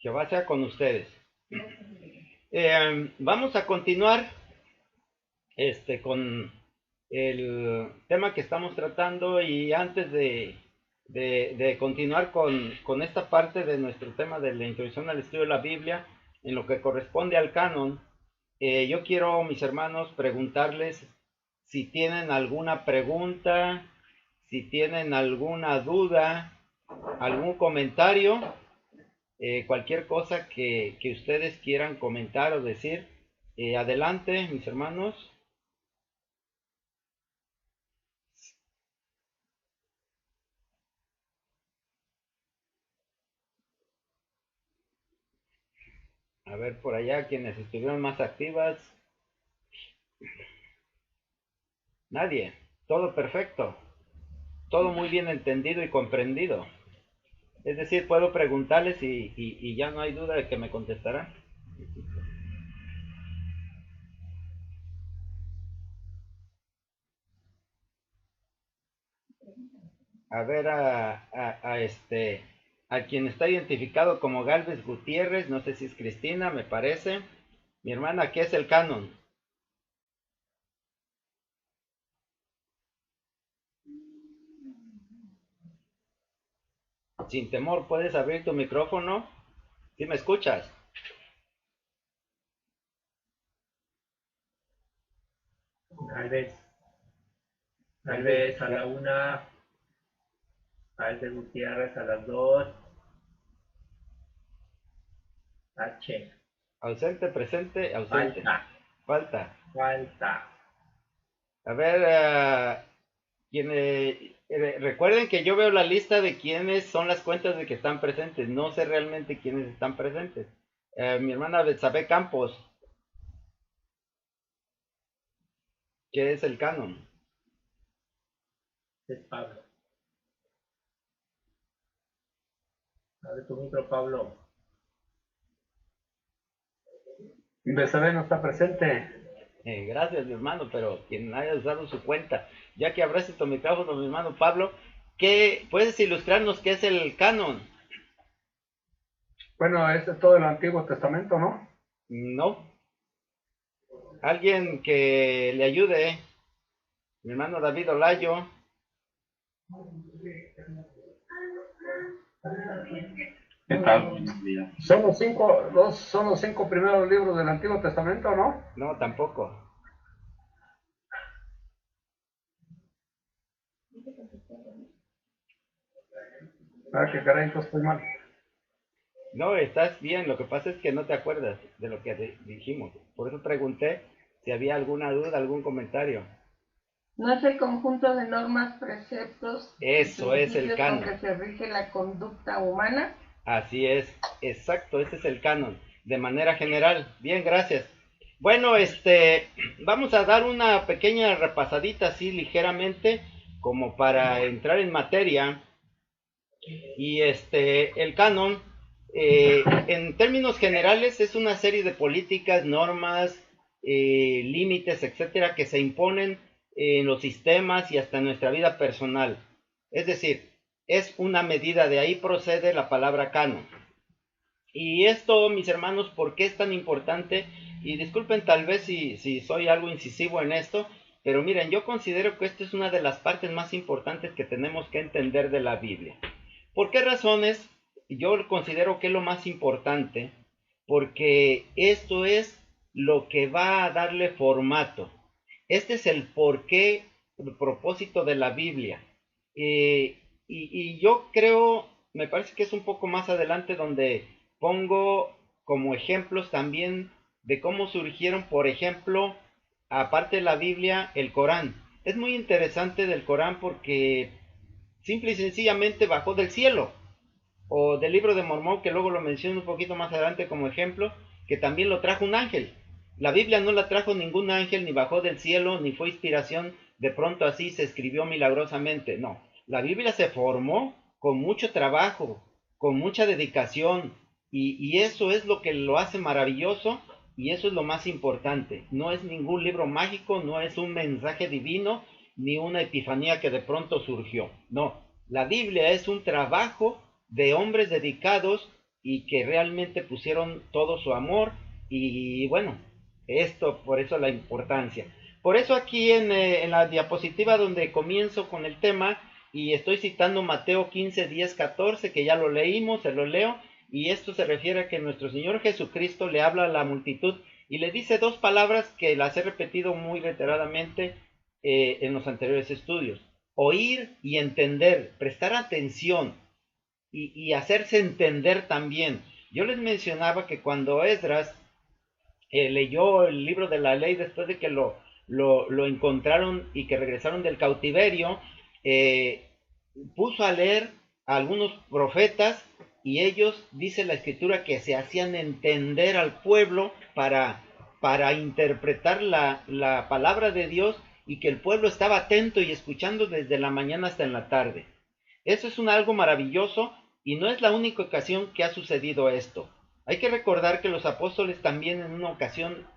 Jehová sea con ustedes. Vamos a continuar con el tema que estamos tratando, y antes de continuar con esta parte de nuestro tema de la introducción al estudio de la Biblia, en lo que corresponde al canon, yo quiero, mis hermanos, preguntarles si tienen alguna pregunta, si tienen alguna duda, algún comentario, cualquier cosa que ustedes quieran comentar o decir. Adelante, mis hermanos. A ver por allá, quienes estuvieron más activas. Nadie. Todo perfecto. Todo muy bien entendido y comprendido. Es decir, puedo preguntarles y ya no hay duda de que me contestarán. A ver, a quien está identificado como Galvez Gutiérrez, no sé si es Cristina, me parece. Mi hermana, ¿qué es el canon? Sin temor, puedes abrir tu micrófono. ¿Sí me escuchas? Tal vez a la una, Alde Gutiérrez a las dos, H, Ausente, presente, ausente. falta, Falta. falta. A ver, recuerden que yo veo la lista de quiénes son las cuentas de que están presentes. No sé realmente quiénes están presentes. Mi hermana Betsabe Campos, ¿qué es el canon? Es Pablo. Abre tu micro, Pablo. Besabe no está presente. Gracias, mi hermano, pero quien haya usado su cuenta. Ya que abraste tu micrófono, mi hermano Pablo, ¿qué puedes ilustrarnos qué es el canon? Bueno, es de todo el Antiguo Testamento, ¿no? No. Alguien que le ayude. Mi hermano David Olayo. ¿Qué tal? Buenos días. Son los cinco primeros libros del Antiguo Testamento, ¿no? No, tampoco. Ah, qué caray, entonces estoy mal. No, estás bien, lo que pasa es que no te acuerdas de lo que dijimos. Por eso pregunté si había alguna duda, algún comentario. No es el conjunto de normas, preceptos Eso y es el principios con canon. que se rige la conducta humana. Así es, exacto, ese es el canon, de manera general. Bien, gracias. Bueno, vamos a dar una pequeña repasadita así ligeramente, como para entrar en materia. Y el canon, en términos generales, es una serie de políticas, normas, límites, etcétera, que se imponen en los sistemas y hasta en nuestra vida personal. Es decir, es una medida, de ahí procede la palabra canon. Y esto, mis hermanos, ¿por qué es tan importante? Y disculpen tal vez si soy algo incisivo en esto, pero miren, yo considero que esto es una de las partes más importantes que tenemos que entender de la Biblia. ¿Por qué razones? Yo considero que es lo más importante, porque esto es lo que va a darle formato. Este es el porqué, el propósito de la Biblia. Y yo creo, me parece que es un poco más adelante donde pongo como ejemplos también de cómo surgieron, por ejemplo, aparte de la Biblia, el Corán. Es muy interesante del Corán porque simple y sencillamente bajó del cielo. O del libro de Mormón, que luego lo menciono un poquito más adelante como ejemplo, que también lo trajo un ángel. La Biblia no la trajo ningún ángel, ni bajó del cielo, ni fue inspiración, de pronto así se escribió milagrosamente. No, la Biblia se formó con mucho trabajo, con mucha dedicación, y eso es lo que lo hace maravilloso, y eso es lo más importante. No es ningún libro mágico, no es un mensaje divino, ni una epifanía que de pronto surgió. No, la Biblia es un trabajo de hombres dedicados y que realmente pusieron todo su amor. Y bueno, por eso la importancia. Por eso aquí en la diapositiva donde comienzo con el tema, y estoy citando Mateo 15, 10, 14, que ya lo leímos, se lo leo, y esto se refiere a que nuestro Señor Jesucristo le habla a la multitud y le dice dos palabras que las he repetido muy reiteradamente en los anteriores estudios: oír y entender, prestar atención y hacerse entender también. Yo les mencionaba que cuando Esdras leyó el libro de la ley después de que lo encontraron y que regresaron del cautiverio, puso a leer a algunos profetas y ellos, dice la escritura, que se hacían entender al pueblo para interpretar la palabra de Dios, y que el pueblo estaba atento y escuchando desde la mañana hasta en la tarde. Eso es algo maravilloso y no es la única ocasión que ha sucedido esto. Hay que recordar que los apóstoles también en una ocasión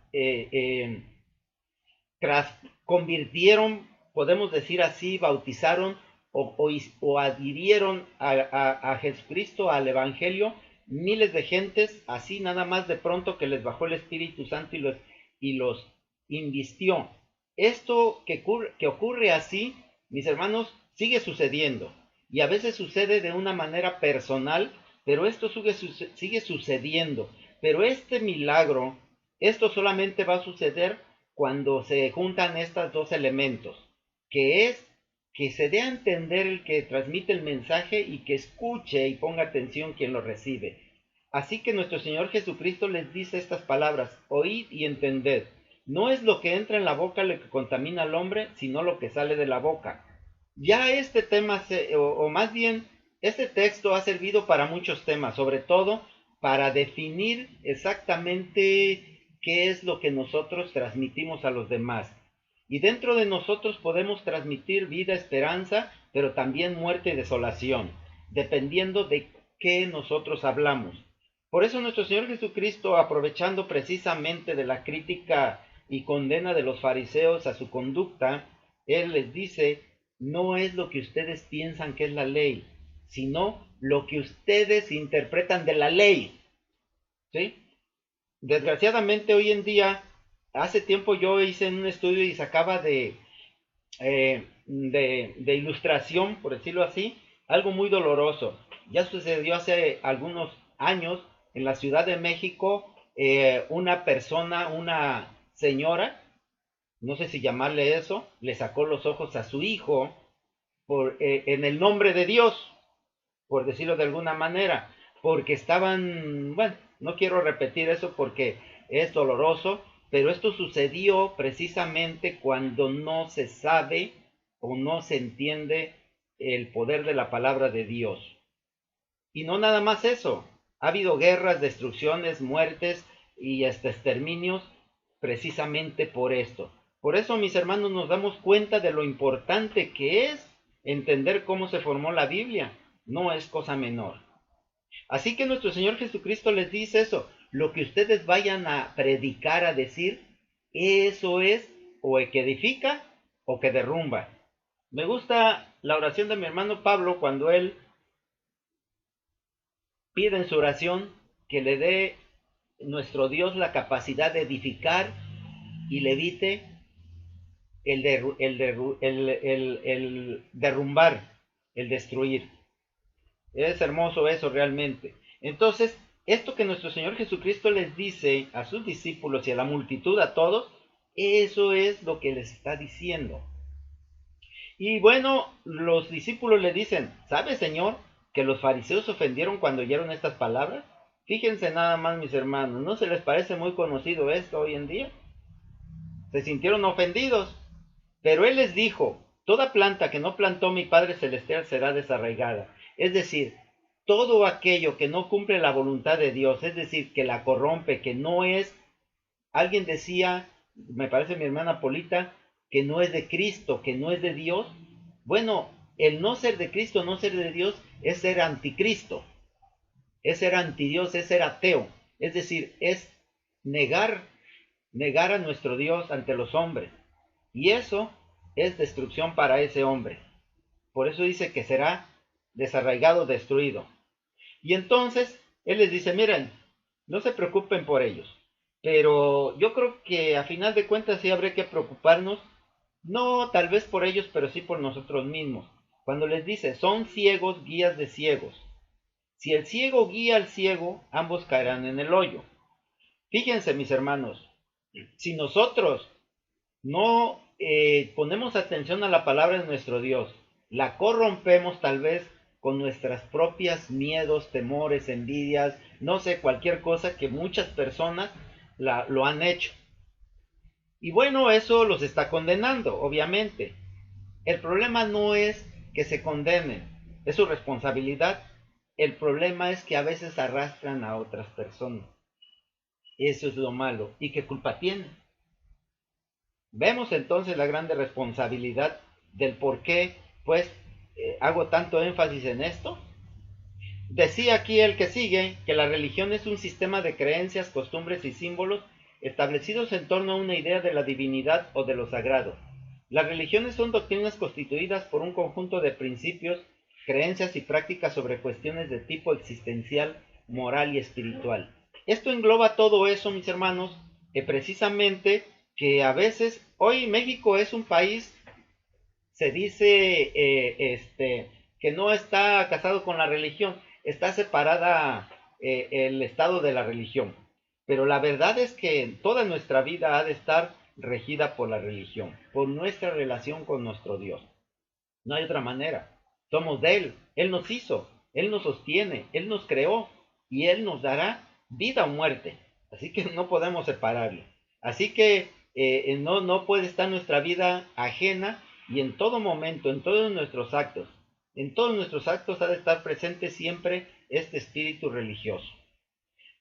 convirtieron, podemos decir así, bautizaron o adhirieron a Jesucristo, al Evangelio, miles de gentes, así nada más de pronto que les bajó el Espíritu Santo y los invistió. Esto que ocurre así, mis hermanos, sigue sucediendo, y a veces sucede de una manera personal, pero esto sigue sucediendo. Pero este milagro, esto solamente va a suceder cuando se juntan estos dos elementos, que es que se dé a entender el que transmite el mensaje y que escuche y ponga atención quien lo recibe. Así que nuestro Señor Jesucristo les dice estas palabras: oíd y entended. No es lo que entra en la boca lo que contamina al hombre, sino lo que sale de la boca. Ya este tema, o más bien, este texto ha servido para muchos temas, sobre todo para definir exactamente qué es lo que nosotros transmitimos a los demás. Y dentro de nosotros podemos transmitir vida, esperanza, pero también muerte y desolación, dependiendo de qué nosotros hablamos. Por eso nuestro Señor Jesucristo, aprovechando precisamente de la crítica y condena de los fariseos a su conducta, Él les dice: no es lo que ustedes piensan que es la ley, sino lo que ustedes interpretan de la ley. ¿Sí? Desgraciadamente hoy en día, hace tiempo yo hice un estudio y sacaba de ilustración, por decirlo así, algo muy doloroso. Ya sucedió hace algunos años en la Ciudad de México. Una señora, no sé si llamarle eso, le sacó los ojos a su hijo en el nombre de Dios, por decirlo de alguna manera, porque estaban, bueno, no quiero repetir eso porque es doloroso, pero esto sucedió precisamente cuando no se sabe o no se entiende el poder de la palabra de Dios. Y no nada más eso, ha habido guerras, destrucciones, muertes y hasta exterminios precisamente por esto. Por eso, mis hermanos, nos damos cuenta de lo importante que es entender cómo se formó la Biblia. No es cosa menor. Así que nuestro Señor Jesucristo les dice eso: lo que ustedes vayan a predicar, a decir, eso es o que edifica o que derrumba. Me gusta la oración de mi hermano Pablo cuando él pide en su oración que le dé nuestro Dios la capacidad de edificar y le evite el derrumbar, el destruir. Es hermoso eso realmente. Entonces, esto que nuestro Señor Jesucristo les dice a sus discípulos y a la multitud, a todos, eso es lo que les está diciendo. Y bueno, los discípulos le dicen: ¿sabe, Señor, que los fariseos se ofendieron cuando oyeron estas palabras? Fíjense nada más, mis hermanos, ¿no se les parece muy conocido esto hoy en día? Se sintieron ofendidos. Pero Él les dijo: toda planta que no plantó mi Padre Celestial será desarraigada. Es decir, todo aquello que no cumple la voluntad de Dios, es decir, que la corrompe, que no es, alguien decía, me parece mi hermana Polita, que no es de Cristo, que no es de Dios. Bueno, el no ser de Cristo, no ser de Dios, es ser anticristo, es ser antidios, es ser ateo. Es decir, es negar a nuestro Dios ante los hombres. Y eso es destrucción para ese hombre. Por eso dice que será desarraigado, destruido. Y entonces Él les dice, miren, no se preocupen por ellos, pero yo creo que a final de cuentas sí habría que preocuparnos, no tal vez por ellos, pero sí por nosotros mismos. Cuando les dice, son ciegos guías de ciegos. Si el ciego guía al ciego, ambos caerán en el hoyo. Fíjense, mis hermanos, si nosotros no ponemos atención a la palabra de nuestro Dios, la corrompemos tal vez con nuestras propias miedos, temores, envidias, no sé, cualquier cosa que muchas personas lo han hecho. Y bueno, eso los está condenando, obviamente. El problema no es que se condenen, es su responsabilidad. El problema es que a veces arrastran a otras personas. Eso es lo malo. ¿Y qué culpa tienen? Vemos entonces la grande responsabilidad del por qué, pues, hago tanto énfasis en esto. Decía aquí el que sigue que la religión es un sistema de creencias, costumbres y símbolos establecidos en torno a una idea de la divinidad o de lo sagrado. Las religiones son doctrinas constituidas por un conjunto de principios, creencias y prácticas sobre cuestiones de tipo existencial, moral y espiritual. Esto engloba todo eso, mis hermanos, precisamente que a veces, hoy México es un país, se dice que no está casado con la religión, está separada el estado de la religión. Pero la verdad es que toda nuestra vida ha de estar regida por la religión, por nuestra relación con nuestro Dios. No hay otra manera. Somos de Él, Él nos hizo, Él nos sostiene, Él nos creó y Él nos dará vida o muerte. Así que no podemos separarlo. Así que no puede estar nuestra vida ajena y en todo momento, en todos nuestros actos ha de estar presente siempre este espíritu religioso.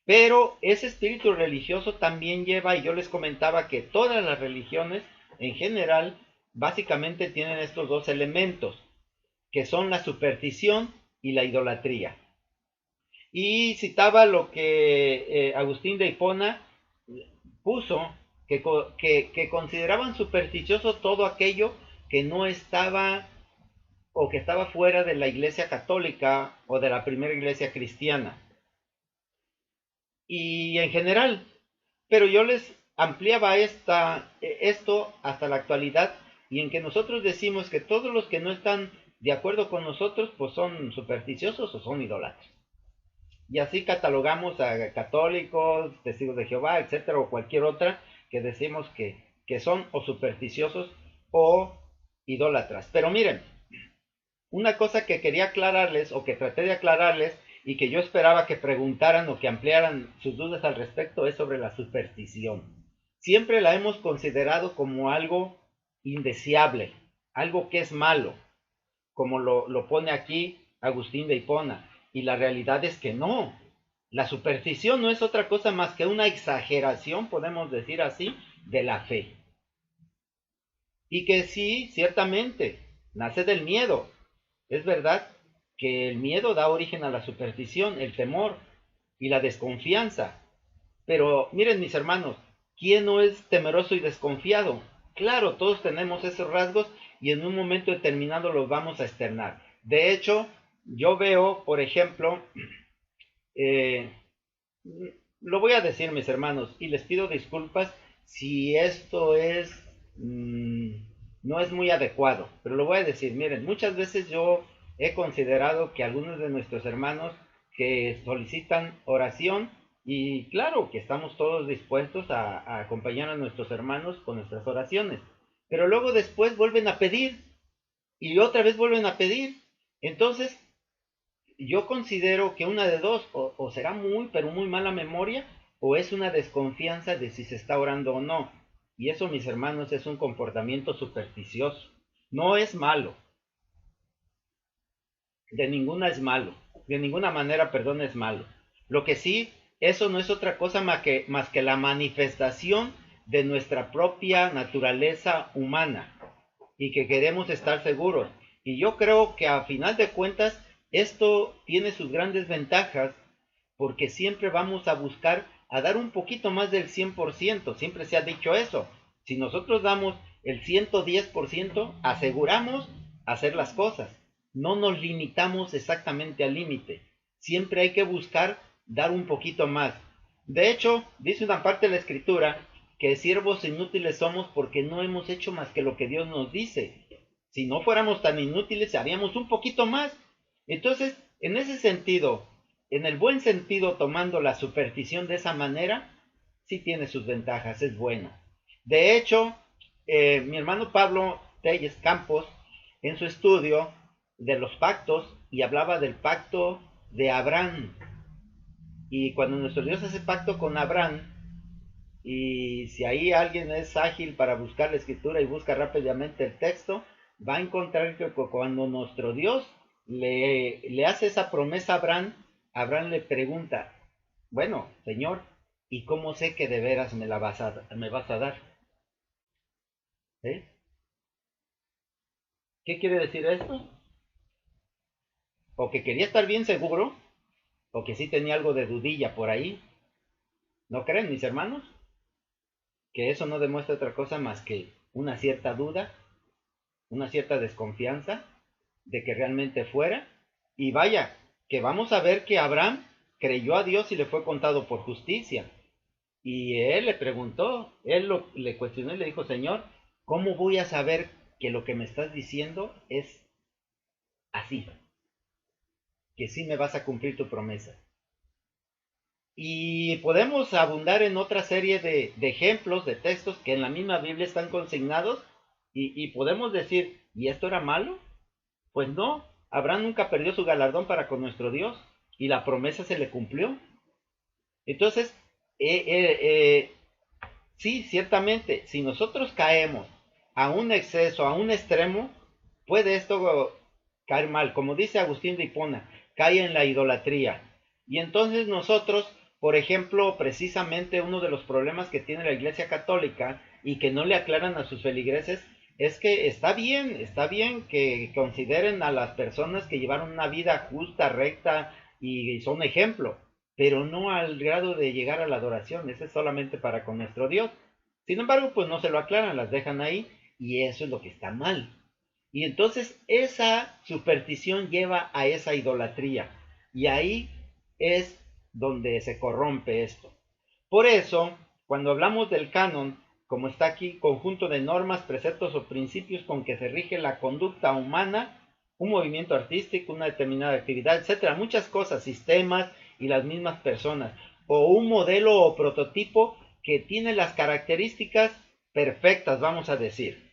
Pero ese espíritu religioso también lleva, y yo les comentaba que todas las religiones en general básicamente tienen estos dos elementos, que son la superstición y la idolatría. Y citaba lo que Agustín de Hipona puso, que consideraban supersticioso todo aquello que no estaba o que estaba fuera de la iglesia católica o de la primera iglesia cristiana. Y en general, pero yo les ampliaba esto hasta la actualidad, y en que nosotros decimos que todos los que no están de acuerdo con nosotros pues son supersticiosos o son idólatras. Y así catalogamos a católicos, testigos de Jehová, etcétera, o cualquier otra que decimos que son o supersticiosos o idólatras. Pero miren, una cosa que quería aclararles o que traté de aclararles y que yo esperaba que preguntaran o que ampliaran sus dudas al respecto es sobre la superstición. Siempre la hemos considerado como algo indeseable, algo que es malo, como lo pone aquí Agustín de Hipona. Y la realidad es que no. La superstición no es otra cosa más que una exageración, podemos decir así, de la fe. Y que sí, ciertamente, nace del miedo. Es verdad que el miedo da origen a la superstición, el temor y la desconfianza. Pero miren, mis hermanos, ¿quién no es temeroso y desconfiado? Claro, todos tenemos esos rasgos y en un momento determinado los vamos a externar. De hecho, yo veo, por ejemplo, lo voy a decir, mis hermanos, y les pido disculpas si esto no es muy adecuado, pero lo voy a decir. Miren, muchas veces yo he considerado que algunos de nuestros hermanos que solicitan oración, y claro que estamos todos dispuestos a acompañar a nuestros hermanos con nuestras oraciones, pero luego después vuelven a pedir y otra vez vuelven a pedir. Entonces yo considero que una de dos, o será muy, pero muy mala memoria, o es una desconfianza de si se está orando o no. Y eso, mis hermanos, es un comportamiento supersticioso. No es malo. De ninguna es malo. De ninguna manera, perdón, es malo. Lo que sí, eso no es otra cosa más que la manifestación de nuestra propia naturaleza humana. Y que queremos estar seguros. Y yo creo que a final de cuentas, esto tiene sus grandes ventajas porque siempre vamos a buscar a dar un poquito más del 100%. Siempre se ha dicho eso. Si nosotros damos el 110%, aseguramos hacer las cosas. No nos limitamos exactamente al límite. Siempre hay que buscar dar un poquito más. De hecho, dice una parte de la Escritura que siervos inútiles somos porque no hemos hecho más que lo que Dios nos dice. Si no fuéramos tan inútiles, haríamos un poquito más. Entonces, en ese sentido, en el buen sentido, tomando la superstición de esa manera, sí tiene sus ventajas, es bueno. De hecho, mi hermano Pablo Telles Campos, en su estudio de los pactos, y hablaba del pacto de Abraham. Y cuando nuestro Dios hace pacto con Abraham, y si ahí alguien es ágil para buscar la escritura y busca rápidamente el texto, va a encontrar que cuando nuestro Dios le hace esa promesa a Abraham, Abraham le pregunta, bueno, Señor, ¿y cómo sé que de veras me vas a dar? ¿Eh? ¿Qué quiere decir esto? O que quería estar bien seguro, o que sí tenía algo de dudilla por ahí. ¿No creen, mis hermanos? Que eso no demuestra otra cosa más que una cierta duda, una cierta desconfianza de que realmente fuera. Y vaya, que vamos a ver que Abraham creyó a Dios y le fue contado por justicia. Y él le preguntó, le cuestionó y le dijo, Señor, ¿cómo voy a saber que lo que me estás diciendo es así? Que sí me vas a cumplir tu promesa. Y podemos abundar en otra serie de ejemplos, de textos que en la misma Biblia están consignados y podemos decir, ¿y esto era malo? Pues no, Abraham nunca perdió su galardón para con nuestro Dios y la promesa se le cumplió. Entonces, sí, ciertamente, si nosotros caemos a un exceso, a un extremo, puede esto caer mal. Como dice Agustín de Hipona, cae en la idolatría. Y entonces nosotros, por ejemplo, precisamente uno de los problemas que tiene la Iglesia Católica y que no le aclaran a sus feligreses es que está bien que consideren a las personas que llevaron una vida justa, recta y son ejemplo, pero no al grado de llegar a la adoración. Ese es solamente para con nuestro Dios. Sin embargo, pues no se lo aclaran, las dejan ahí y eso es lo que está mal. Y entonces esa superstición lleva a esa idolatría y ahí es donde se corrompe esto. Por eso, cuando hablamos del canon, como está aquí, conjunto de normas, preceptos o principios con que se rige la conducta humana, un movimiento artístico, una determinada actividad, etcétera, muchas cosas, sistemas y las mismas personas, o un modelo o prototipo que tiene las características perfectas, vamos a decir.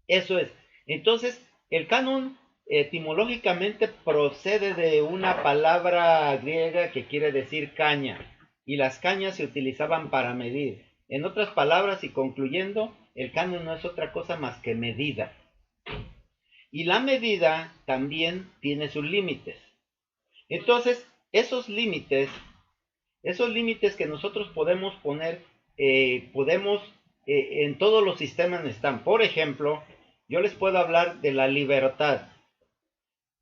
Eso es. Entonces, el canon etimológicamente procede de una palabra griega que quiere decir caña, y las cañas se utilizaban para medir. En otras palabras, y concluyendo, el canon no es otra cosa más que medida. Y la medida también tiene sus límites. Entonces, esos límites que nosotros podemos poner, en todos los sistemas están. Por ejemplo, yo les puedo hablar de la libertad.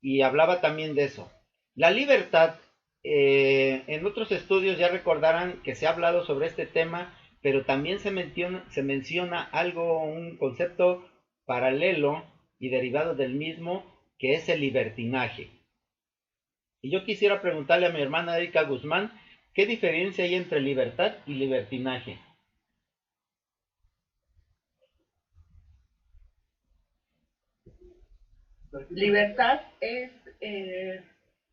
Y hablaba también de eso. La libertad, en otros estudios ya recordarán que se ha hablado sobre este tema, pero también se menciona algo, un concepto paralelo y derivado del mismo, que es el libertinaje. Y yo quisiera preguntarle a mi hermana Erika Guzmán, ¿qué diferencia hay entre libertad y libertinaje? Libertad es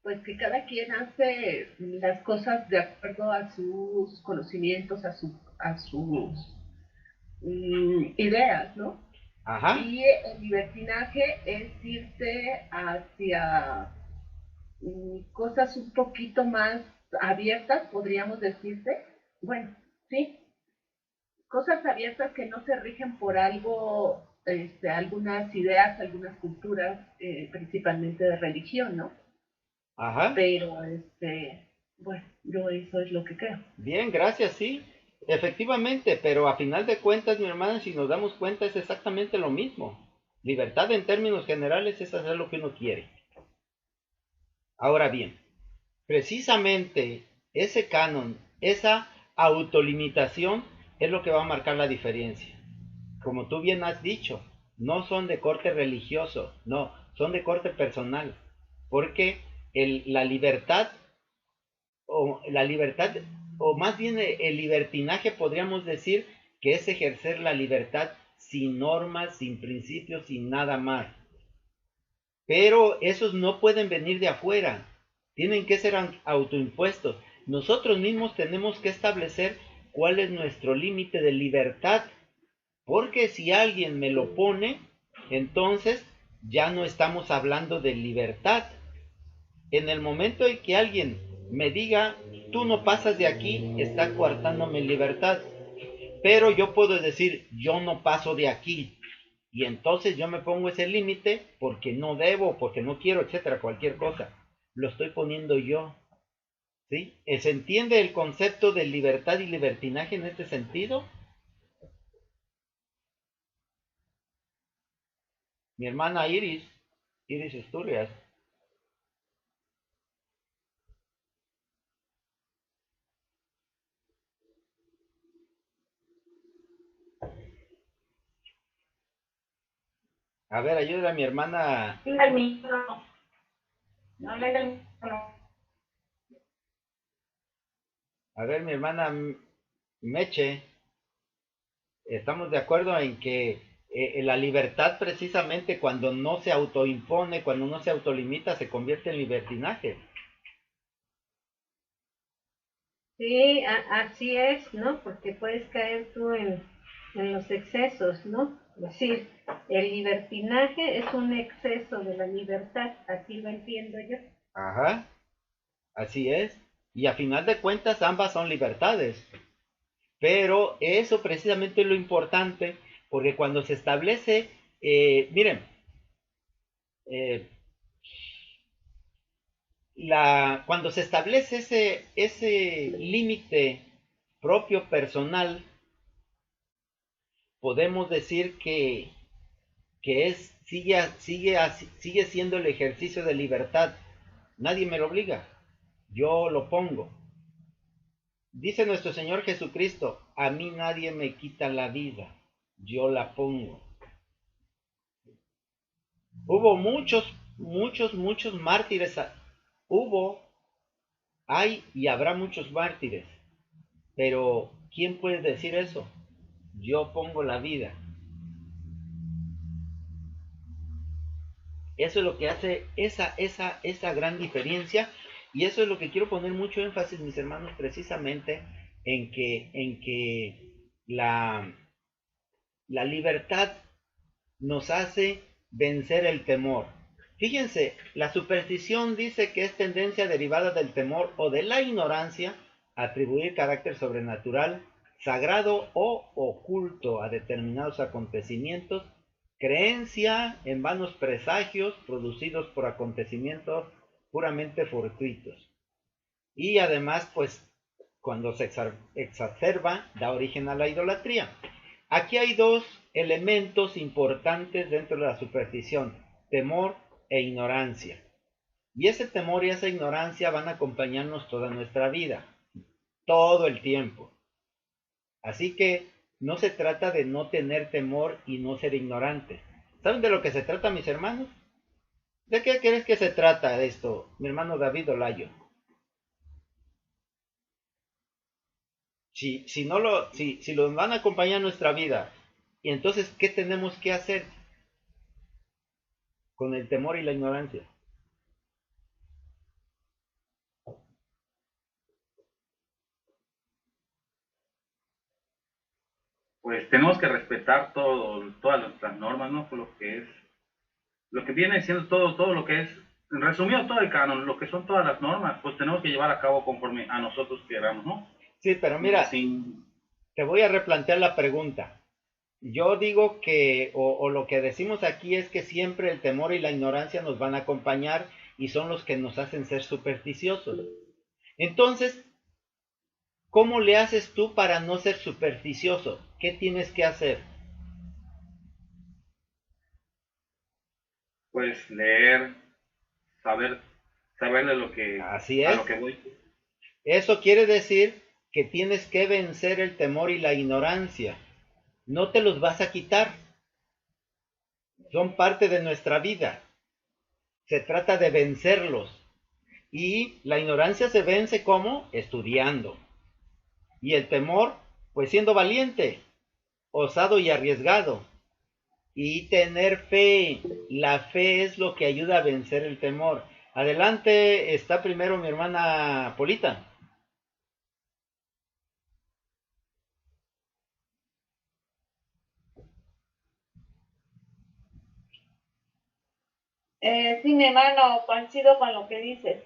pues que cada quien hace las cosas de acuerdo a sus conocimientos, a sus ideas, ¿no? Ajá. Y el libertinaje es irte hacia cosas un poquito más abiertas, podríamos decirte. Bueno, sí, cosas abiertas que no se rigen por algo, algunas ideas, algunas culturas, principalmente de religión, ¿no? Ajá. Pero, bueno, yo eso es lo que creo. Bien, gracias, sí. Efectivamente, pero a final de cuentas, mi hermana, si nos damos cuenta, es exactamente lo mismo. Libertad en términos generales es hacer lo que uno quiere. Ahora bien, precisamente ese canon, esa autolimitación es lo que va a marcar la diferencia. Como tú bien has dicho, no son de corte religioso, no, son de corte personal, porque la libertad o la libertad, o más bien el libertinaje podríamos decir que es ejercer la libertad sin normas, sin principios, sin nada más. Pero esos no pueden venir de afuera, tienen que ser autoimpuestos. Nosotros mismos tenemos que establecer cuál es nuestro límite de libertad, porque si alguien me lo pone, entonces ya no estamos hablando de libertad. En el momento en que alguien me diga, tú no pasas de aquí, está coartando mi libertad. Pero yo puedo decir, yo no paso de aquí. Y entonces yo me pongo ese límite porque no debo, porque no quiero, etcétera, cualquier cosa. Lo estoy poniendo yo. ¿Sí? ¿Se entiende el concepto de libertad y libertinaje en este sentido? Mi hermana Iris Asturias. A ver, ayuda a mi hermana. El micrófono. No le da el micrófono. A ver, mi hermana Meche. Estamos de acuerdo en que la libertad precisamente cuando no se autoimpone, cuando no se autolimita, se convierte en libertinaje. Sí, así es, ¿no? Porque puedes caer tú en los excesos, ¿no? Es decir, el libertinaje es un exceso de la libertad, así lo entiendo yo. Ajá, así es. Y a final de cuentas ambas son libertades. Pero eso precisamente es lo importante, porque cuando se establece, miren, cuando se establece ese límite propio personal, podemos decir que sigue siendo el ejercicio de libertad. Nadie me lo obliga, yo lo pongo. Dice nuestro Señor Jesucristo, a mí nadie me quita la vida, yo la pongo. Hubo muchos mártires. Hay y habrá muchos mártires. Pero, ¿quién puede decir eso? Yo pongo la vida. Eso es lo que hace esa gran diferencia. Y eso es lo que quiero poner mucho énfasis, mis hermanos, precisamente en que la libertad nos hace vencer el temor. Fíjense, la superstición dice que es tendencia derivada del temor o de la ignorancia a atribuir carácter sobrenatural, sagrado o oculto a determinados acontecimientos, creencia en vanos presagios producidos por acontecimientos puramente fortuitos. Y además, pues, cuando se exacerba, da origen a la idolatría. Aquí hay dos elementos importantes dentro de la superstición, temor e ignorancia. Y ese temor y esa ignorancia van a acompañarnos toda nuestra vida, todo el tiempo. Así que no se trata de no tener temor y no ser ignorante. ¿Saben de lo que se trata, mis hermanos? ¿De qué crees que se trata de esto, mi hermano David Olayo? Si los van a acompañar en nuestra vida, y entonces, ¿qué tenemos que hacer con el temor y la ignorancia? Pues tenemos que respetar todas nuestras normas, ¿no? Por lo que viene siendo todo lo que es, resumido todo el canon, lo que son todas las normas, pues tenemos que llevar a cabo conforme a nosotros queramos, ¿no? Sí, pero mira, te voy a replantear la pregunta. Yo digo que, o lo que decimos aquí es que siempre el temor y la ignorancia nos van a acompañar y son los que nos hacen ser supersticiosos. Entonces, ¿cómo le haces tú para no ser supersticioso? ¿Qué tienes que hacer? Pues leer, saber de lo que, Así a es. lo que voy. Eso quiere decir que tienes que vencer el temor y la ignorancia. No te los vas a quitar. Son parte de nuestra vida. Se trata de vencerlos. Y la ignorancia se vence como estudiando. Y el temor, pues siendo valiente, osado y arriesgado. Y tener fe. La fe es lo que ayuda a vencer el temor. Adelante, está primero mi hermana Polita. Sí, mi hermano, coincido con lo que dices.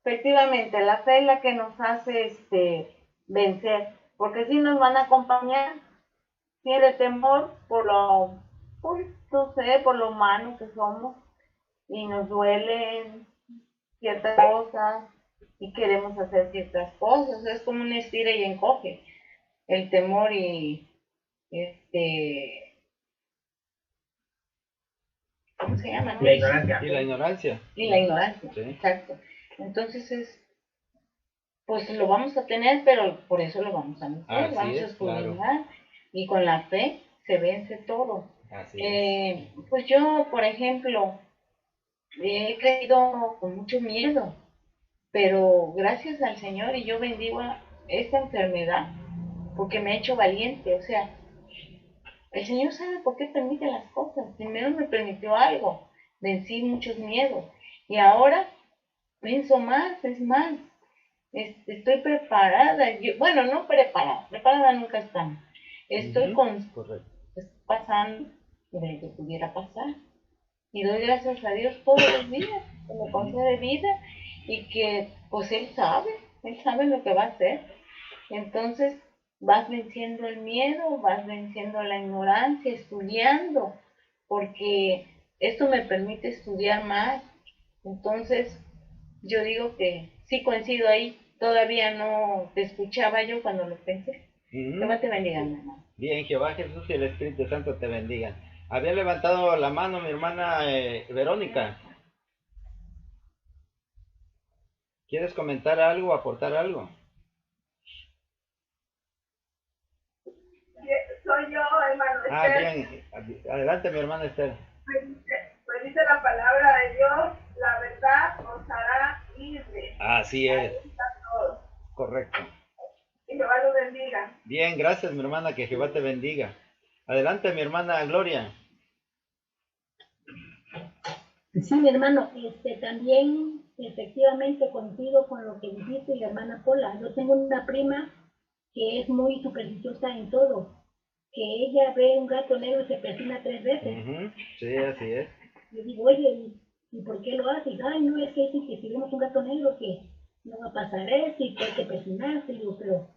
Efectivamente, la fe es la que nos hace vencer, porque si nos van a acompañar, si el temor no sé, por lo humano que somos, y nos duelen ciertas cosas, y queremos hacer ciertas cosas, es como un estira y encoge, el temor y ¿cómo se llama? La ignorancia. Y la ignorancia. Y la ignorancia, Sí. exacto. Entonces pues lo vamos a tener, pero por eso lo vamos a vencer, Así vamos a es, escudriñar, claro. y con la fe se vence todo. Así es. Pues yo, por ejemplo, he creído con mucho miedo, pero gracias al Señor, y yo bendigo esta enfermedad, porque me ha hecho valiente, o sea, el Señor sabe por qué permite las cosas. Primero me permitió algo, vencí muchos miedos, y ahora pienso más, es más, estoy preparada, bueno, no preparada nunca estamos. Estoy Correcto. pasando de lo que pudiera pasar. Y doy gracias a Dios todos los días, que me concede vida y que pues Él sabe lo que va a hacer. Entonces vas venciendo el miedo, vas venciendo la ignorancia, estudiando, porque esto me permite estudiar más. Entonces yo digo que sí coincido ahí, todavía no te escuchaba yo cuando lo pensé. Jehová te bendiga, mi hermano. Bien, Jehová Jesús y el Espíritu Santo te bendigan. Había levantado la mano mi hermana Verónica. ¿Quieres comentar algo, aportar algo? Soy yo, hermano Ah, Esther. bien. Adelante, mi hermana Esther. Pues dice la palabra de Dios, la verdad os hará libre. Así es. Ahí está todo. Correcto. Que Jehová lo bendiga. Bien, gracias, mi hermana, que Jehová te bendiga. Adelante, mi hermana Gloria. Sí, mi hermano, también efectivamente coincido con lo que dijiste, la hermana Pola. Yo tengo una prima que es muy supersticiosa en todo, que ella ve un gato negro y se persina 3 veces. Sí, así es. Yo digo, oye, ¿y por qué lo haces? Ay, no, es que dicen que si vemos un gato negro que no va a pasar eso y que hay que persinarse. Digo, pero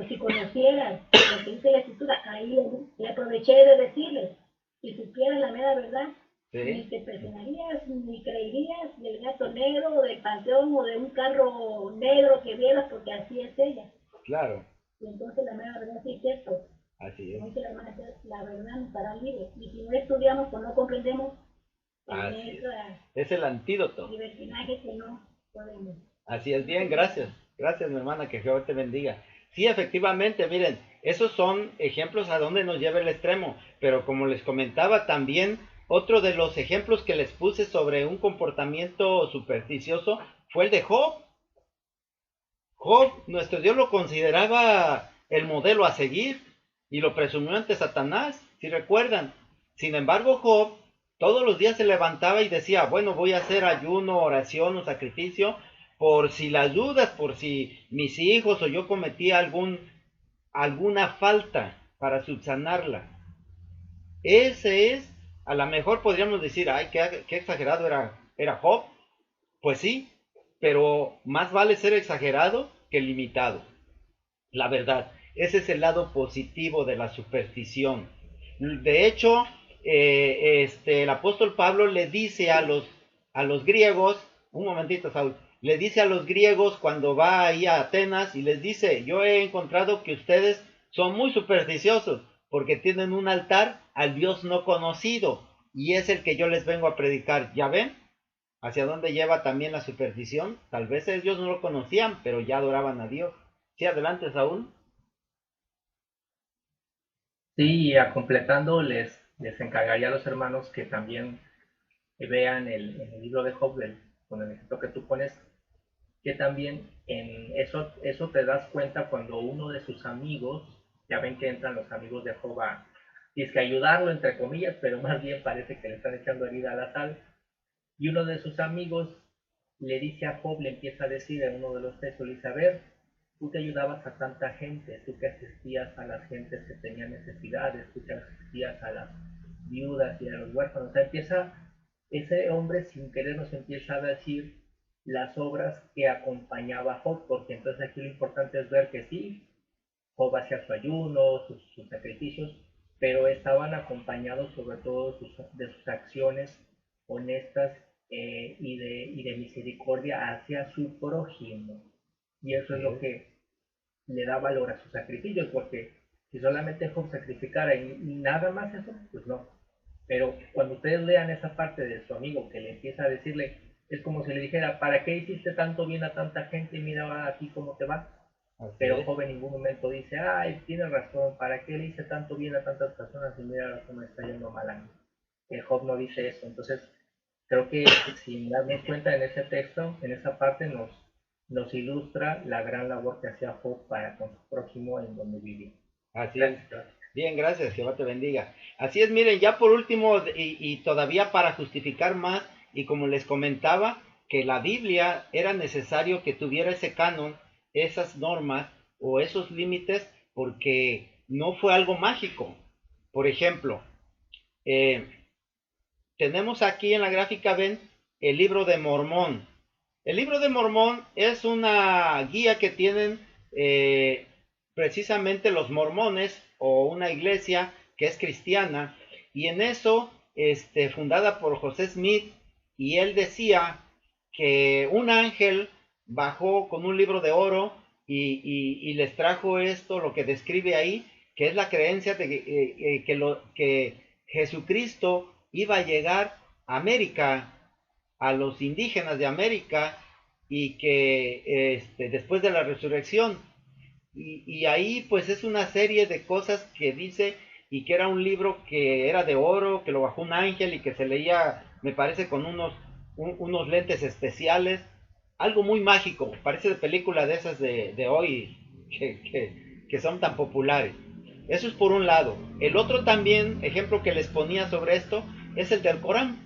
si conocieras lo que dice la escritura, ahí le aproveché de decirles, si supieras la mera verdad, ni te persignarías, ni creerías del gato negro, del panteón o de un carro negro que vieras, porque así es ella. Claro. Y entonces la mera verdad sí es cierto. Así es. Como dice la hermana, la verdad nos hará libre. Y si no estudiamos o no comprendemos, es el antídoto. Libertinaje que no podemos. Así es, bien, gracias. Gracias, mi hermana, que Jehová te bendiga. Sí, efectivamente, miren, esos son ejemplos a donde nos lleva el extremo. Pero como les comentaba también, otro de los ejemplos que les puse sobre un comportamiento supersticioso fue el de Job. Job, nuestro Dios lo consideraba el modelo a seguir y lo presumió ante Satanás, si recuerdan. Sin embargo, Job todos los días se levantaba y decía, bueno, voy a hacer ayuno, oración o sacrificio por si las dudas, por si mis hijos o yo cometí alguna falta para subsanarla. Ese es, a lo mejor podríamos decir, ay, qué exagerado era Job. Pues sí, pero más vale ser exagerado que limitado. La verdad, ese es el lado positivo de la superstición. De hecho, el apóstol Pablo le dice a los griegos, un momentito, Saúl, le dice a los griegos cuando va ahí a Atenas y les dice, yo he encontrado que ustedes son muy supersticiosos porque tienen un altar al Dios no conocido y es el que yo les vengo a predicar. ¿Ya ven? ¿Hacia dónde lleva también la superstición? Tal vez ellos no lo conocían, pero ya adoraban a Dios. Sí, adelante, Saúl. Sí, y a completando les encargaría a los hermanos que también vean en el libro de Job, con el ejemplo que tú pones, que también en eso te das cuenta cuando uno de sus amigos, ya ven que entran los amigos de Job y es que ayudarlo entre comillas, pero más bien parece que le están echando herida a la sal, y uno de sus amigos le dice a Job, le empieza a decir en uno de los textos, le dice, a ver, tú que ayudabas a tanta gente, tú que asistías a las gentes que tenían necesidades, tú que asistías a las viudas y a los huérfanos, o sea, ese hombre sin querer nos empieza a decir las obras que acompañaba a Job, porque entonces aquí lo importante es ver que sí, Job hacía su ayuno, sus sacrificios, pero estaban acompañados sobre todo de sus acciones honestas y de misericordia hacia su prójimo. Y eso es lo que le da valor a sus sacrificios, porque si solamente Job sacrificara y nada más eso, pues no. Pero cuando ustedes lean esa parte de su amigo que le empieza a decirle, es como si le dijera, ¿para qué hiciste tanto bien a tanta gente y mira aquí cómo te va? Pero Job en ningún momento dice, ay, tienes razón, ¿para qué le hice tanto bien a tantas personas y mira cómo me está yendo mal a mí? Job no dice eso. Entonces, creo que sin darnos cuenta en ese texto, en esa parte nos ilustra la gran labor que hacía Job para con su prójimo en donde vivía. Así es. Bien, gracias, Jehová te bendiga. Así es, miren, ya por último, y todavía para justificar más, y como les comentaba, que la Biblia era necesario que tuviera ese canon, esas normas o esos límites, porque no fue algo mágico. Por ejemplo, tenemos aquí en la gráfica, ven, el libro de Mormón. El libro de Mormón es una guía que tienen precisamente los mormones o una iglesia que es cristiana, y en eso, fundada por José Smith, y él decía que un ángel bajó con un libro de oro y les trajo esto, lo que describe ahí, que es la creencia de que Jesucristo iba a llegar a América, a los indígenas de América, y que después de la resurrección, y ahí pues es una serie de cosas que dice, y que era un libro que era de oro, que lo bajó un ángel y que se leía, me parece, con unos lentes especiales, algo muy mágico, parece de película de esas de hoy, que son tan populares. Eso es por un lado. El otro también, ejemplo que les ponía sobre esto, es el del Corán.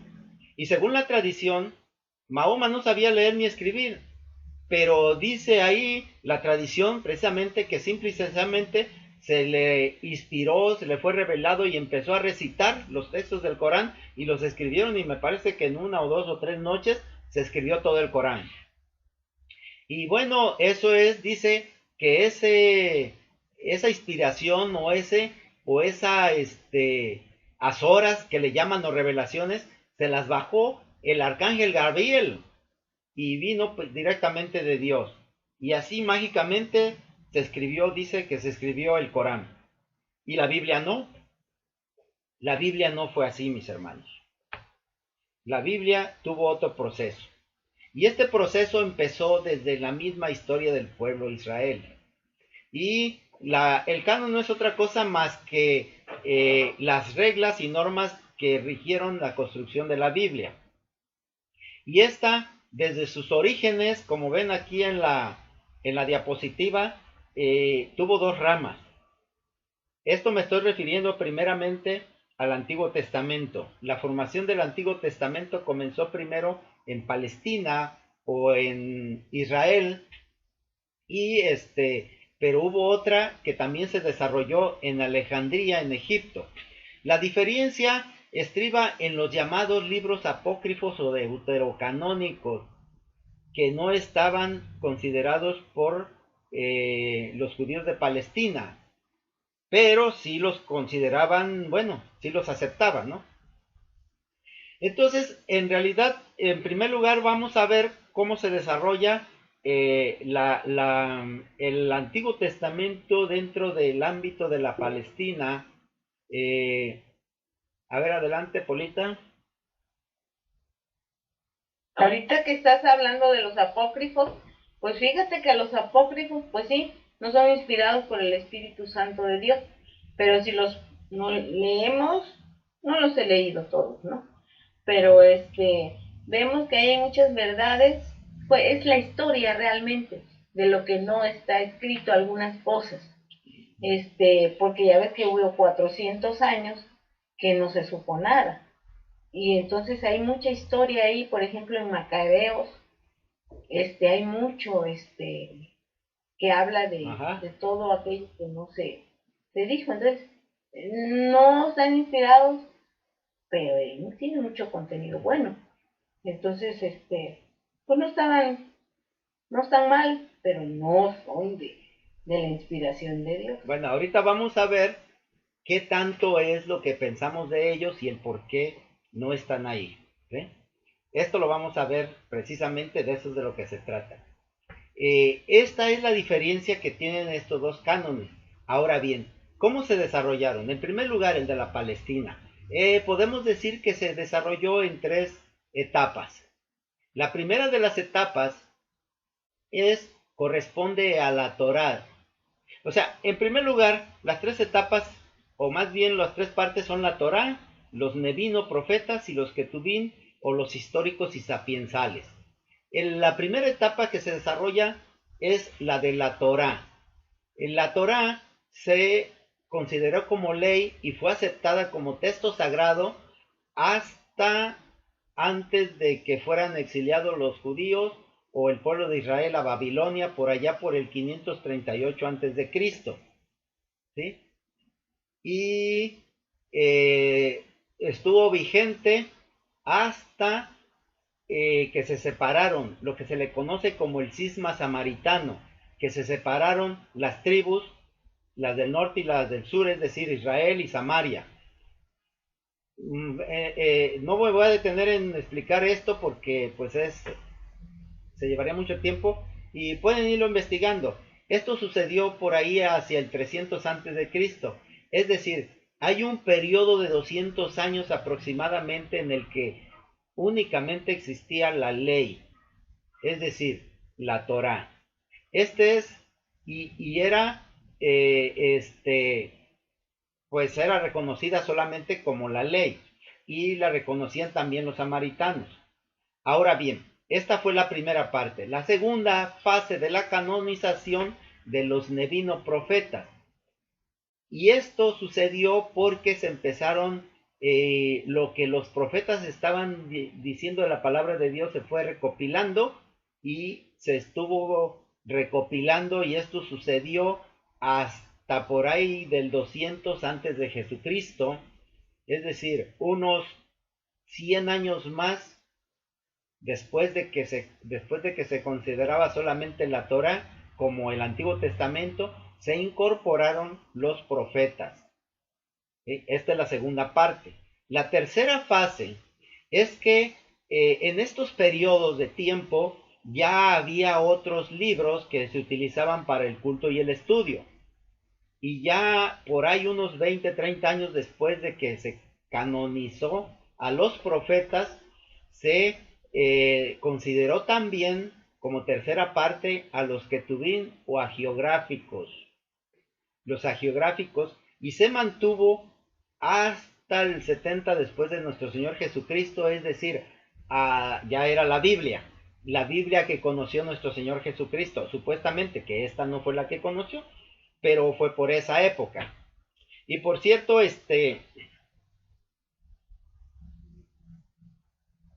Y según la tradición, Mahoma no sabía leer ni escribir, pero dice ahí la tradición precisamente que simple y sencillamente se le inspiró, se le fue revelado y empezó a recitar los textos del Corán y los escribieron, y me parece que en 1 o 2 o 3 noches se escribió todo el Corán. Y bueno, eso es, dice que esa inspiración o esa azoras que le llaman o revelaciones, se las bajó el arcángel Gabriel y vino pues directamente de Dios. Y así mágicamente se escribió, dice que se escribió el Corán. Y la Biblia no. La Biblia no fue así, mis hermanos. La Biblia tuvo otro proceso. Y este proceso empezó desde la misma historia del pueblo de Israel. Y el canon no es otra cosa más que las reglas y normas que rigieron la construcción de la Biblia. Y esta, desde sus orígenes, como ven aquí en la diapositiva, tuvo dos ramas. Esto me estoy refiriendo primeramente al Antiguo Testamento. La formación del Antiguo Testamento comenzó primero en Palestina o en Israel, y pero hubo otra que también se desarrolló en Alejandría, en Egipto. La diferencia estriba en los llamados libros apócrifos o deuterocanónicos, que no estaban considerados por los judíos de Palestina, pero sí los consideraban, bueno, sí los aceptaban, ¿no? Entonces, en realidad, en primer lugar, vamos a ver cómo se desarrolla el Antiguo Testamento dentro del ámbito de la Palestina. A ver, adelante, Polita. Ahorita que estás hablando de los apócrifos, pues fíjate que los apócrifos, pues sí, no son inspirados por el Espíritu Santo de Dios, pero si los no leemos, no los he leído todos, ¿no? pero vemos que hay muchas verdades, pues es la historia realmente de lo que no está escrito, algunas cosas, porque ya ves que hubo 400 años que no se supo nada, y entonces hay mucha historia ahí, por ejemplo en Macabeos, hay mucho, que habla Ajá. de todo aquello que no se dijo, entonces no están inspirados, pero tienen mucho contenido bueno. Entonces, pues no están mal, pero no son de la inspiración de Dios. Bueno, ahorita vamos a ver qué tanto es lo que pensamos de ellos y el por qué no están ahí. ¿Sí? Esto lo vamos a ver precisamente, de eso es de lo que se trata. Esta es la diferencia que tienen estos dos cánones. Ahora bien, ¿cómo se desarrollaron? En primer lugar, el de la Palestina. Podemos decir que se desarrolló en tres etapas. La primera de las etapas corresponde a la Torá. O sea, en primer lugar, las tres etapas, o más bien las tres partes son la Torá, los Nevino profetas y los Ketubín o los históricos y sapiensales. La primera etapa que se desarrolla es la de la Torá. La Torá se consideró como ley y fue aceptada como texto sagrado hasta antes de que fueran exiliados los judíos o el pueblo de Israel a Babilonia por allá por el 538 antes de Cristo. ¿Sí? Y estuvo vigente hasta que se separaron, lo que se le conoce como el cisma samaritano, que se separaron las tribus, las del norte y las del sur, es decir, Israel y Samaria. No me voy a detener en explicar esto porque pues se llevaría mucho tiempo y pueden irlo investigando. Esto sucedió por ahí hacia el 300 antes de Cristo, es decir, hay un periodo de 200 años aproximadamente en el que únicamente existía la ley, es decir, la Torá. Y era, pues era reconocida solamente como la ley, y la reconocían también los samaritanos. Ahora bien, esta fue la primera parte. La segunda fase de la canonización de los Nevino profetas. Y esto sucedió porque se empezaron, lo que los profetas estaban diciendo de la palabra de Dios se fue recopilando y se estuvo recopilando y esto sucedió hasta por ahí del 200 antes de Jesucristo, es decir, unos 100 años más después de que se consideraba solamente la Torá como el Antiguo Testamento, se incorporaron los profetas. Esta es la segunda parte. La tercera fase es que en estos periodos de tiempo ya había otros libros que se utilizaban para el culto y el estudio. Y ya por ahí unos 20, 30 años después de que se canonizó a los profetas, se consideró también como tercera parte a los Ketubín o agiográficos. Los agiográficos, y se mantuvo hasta el 70 después de nuestro Señor Jesucristo, es decir, ya era la Biblia que conoció nuestro Señor Jesucristo, supuestamente que esta no fue la que conoció, pero fue por esa época. Y por cierto,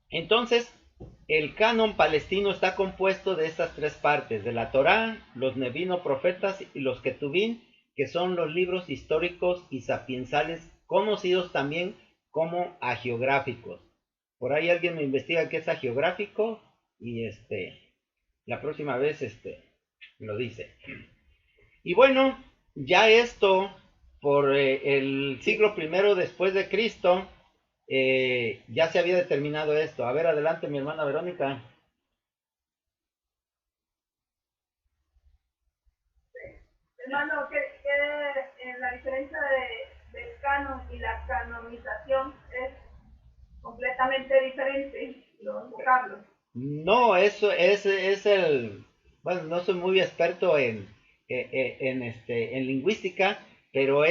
entonces, el canon palestino está compuesto de estas tres partes, de la Torá, los Nevino profetas y los Ketubín, que son los libros históricos y sapiensales, conocidos también como agiográficos. Por ahí alguien me investiga qué es agiográfico y la próxima vez lo dice. Y bueno, ya esto por el siglo I después de Cristo, ya se había determinado esto. A ver, adelante mi hermana Verónica. Hermano, la diferencia del canon y la canonización es completamente diferente, los vocablos? No, eso es el... Bueno, no soy muy experto en lingüística, pero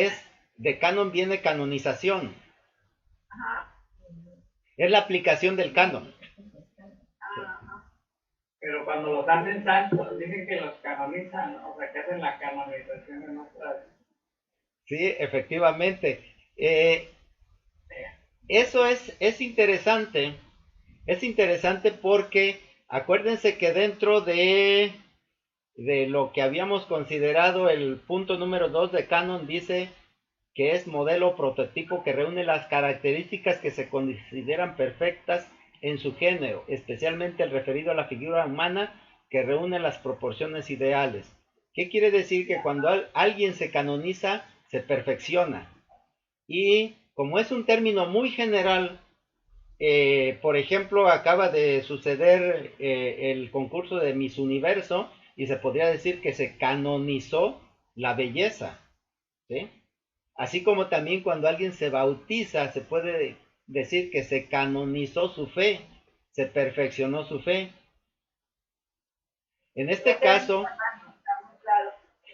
de canon viene canonización. Ajá. Es la aplicación del canon. Pero cuando los hacen santos, dicen que los canonizan, ¿no? O sea, que hacen la canonización en otras. Sí, efectivamente. Eso es interesante. Es interesante porque acuérdense que dentro de lo que habíamos considerado el punto número 2 de canon dice que es modelo prototipo que reúne las características que se consideran perfectas en su género, especialmente el referido a la figura humana que reúne las proporciones ideales. ¿Qué quiere decir? Que cuando alguien se canoniza, se perfecciona. Y como es un término muy general, por ejemplo, acaba de suceder el concurso de Miss Universo y se podría decir que se canonizó la belleza, ¿sí? Así como también cuando alguien se bautiza, se puede decir que se canonizó su fe, se perfeccionó su fe. En este caso,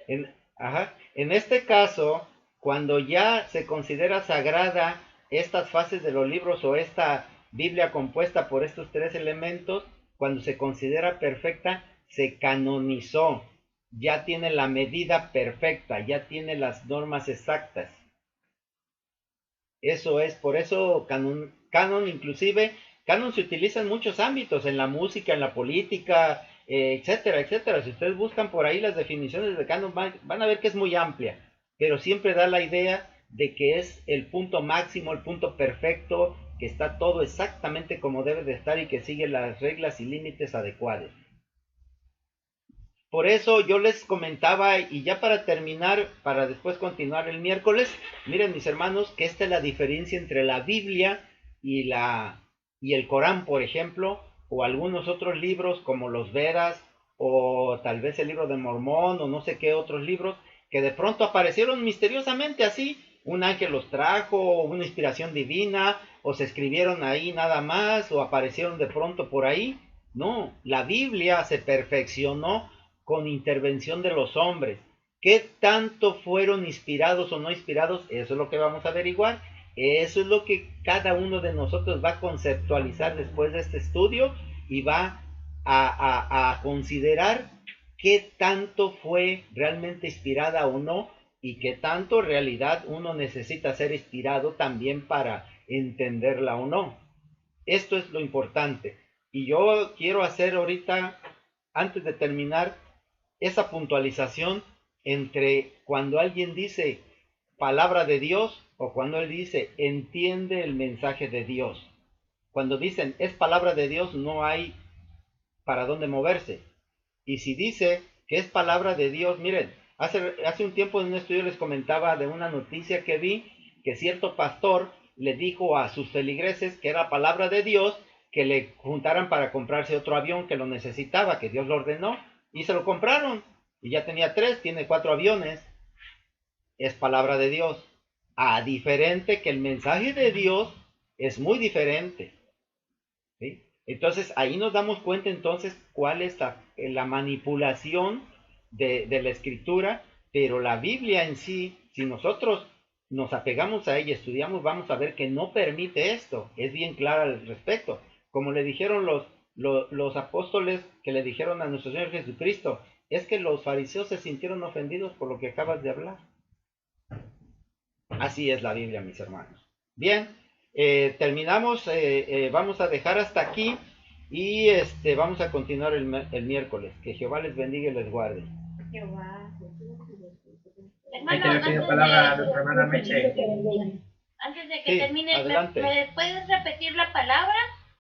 en este caso, cuando ya se considera sagrada estas fases de los libros o esta Biblia compuesta por estos tres elementos, cuando se considera perfecta, se canonizó, ya tiene la medida perfecta, ya tiene las normas exactas. Eso es, por eso canon inclusive, canon se utiliza en muchos ámbitos, en la música, en la política, etcétera, etcétera. Si ustedes buscan por ahí las definiciones de canon, van a ver que es muy amplia, pero siempre da la idea de que es el punto máximo, el punto perfecto, que está todo exactamente como debe de estar y que sigue las reglas y límites adecuados. Por eso yo les comentaba, y ya para terminar, para después continuar el miércoles, miren mis hermanos, que esta es la diferencia entre la Biblia y el Corán, por ejemplo, o algunos otros libros como los Vedas, o tal vez el libro de Mormón, o no sé qué otros libros, que de pronto aparecieron misteriosamente así, un ángel los trajo, una inspiración divina, o se escribieron ahí nada más, o aparecieron de pronto por ahí. No, la Biblia se perfeccionó con intervención de los hombres. ¿Qué tanto fueron inspirados o no inspirados? Eso es lo que vamos a averiguar. Eso es lo que cada uno de nosotros va a conceptualizar después de este estudio y va a considerar qué tanto fue realmente inspirada o no y qué tanto en realidad uno necesita ser inspirado también para entenderla o no. Esto es lo importante. Y yo quiero hacer ahorita, antes de terminar, esa puntualización entre cuando alguien dice palabra de Dios o cuando él dice entiende el mensaje de Dios. Cuando dicen es palabra de Dios no hay para dónde moverse. Y si dice que es palabra de Dios, miren, hace un tiempo en un estudio les comentaba de una noticia que vi que cierto pastor le dijo a sus feligreses que era palabra de Dios que le juntaran para comprarse otro avión que lo necesitaba, que Dios lo ordenó. Y se lo compraron. Y ya tenía 3, tiene 4 aviones. Es palabra de Dios. Diferente que el mensaje de Dios es muy diferente. ¿Sí? Entonces ahí nos damos cuenta entonces cuál es la manipulación de la escritura. Pero la Biblia en sí, si nosotros nos apegamos a ella, estudiamos, vamos a ver que no permite esto. Es bien clara al respecto. Como le dijeron los apóstoles que le dijeron a nuestro Señor Jesucristo, es que los fariseos se sintieron ofendidos por lo que acabas de hablar. Así es la Biblia, mis hermanos. Bien, terminamos, vamos a dejar hasta aquí y vamos a continuar el miércoles. Que Jehová les bendiga y les guarde. Jehová. Ahí te le pido palabra a nuestra hermana Meche. Antes de que Sí, termine, adelante. ¿me puedes repetir la palabra?